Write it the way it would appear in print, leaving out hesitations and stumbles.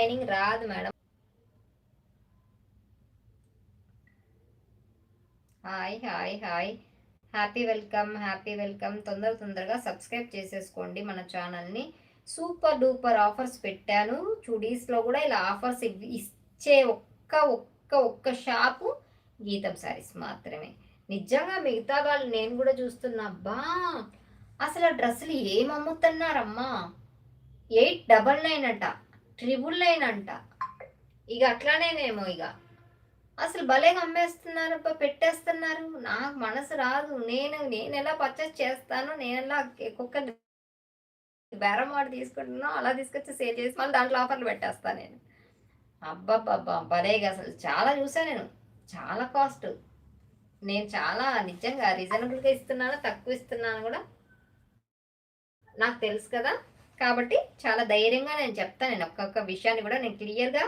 Shining రాదు madam. Hi hi hi, happy welcome. తొందరగా subscribe చేసేసుకోండి మన ఛానల్ని. సూపర్ డూపర్ ఆఫర్స్ పెట్టాను. చుడీస్లో కూడా ఇలా ఆఫర్స్ ఇచ్చే ఒక్క షాపు గీతం శారీస్ మాత్రమే. నిజంగా మిగతా వాళ్ళు నేను కూడా చూస్తున్నా, అబ్బా అసలు ఆ డ్రెస్సులు ఏం అమ్ముతున్నారమ్మా, 899 అంట, 999 అంట. ఇక అట్లానేనేమో ఇక అసలు భలేగా అమ్మేస్తున్నారు, పెట్టేస్తున్నారు. నాకు మనసు రాదు. నేను ఎలా పర్చేస్ చేస్తాను, నేను ఎలా ఒక్కొక్క బేరం వాడు తీసుకుంటున్నా అలా తీసుకొచ్చి సేల్ చేసి మళ్ళీ దాంట్లో ఆఫర్లు పెట్టేస్తాను నేను. అబ్బబ్బబ్బా భలేగా అసలు చాలా చూసాను నేను. చాలా కాస్ట్. నేను చాలా నిజంగా రీజనబుల్గా ఇస్తున్నాను, తక్కువ ఇస్తున్నాను కూడా నాకు తెలుసు కదా. కాబట్టి చాలా ధైర్యంగా నేను చెప్తాను. నేను ఒక్కొక్క విషయాన్ని కూడా నేను క్లియర్గా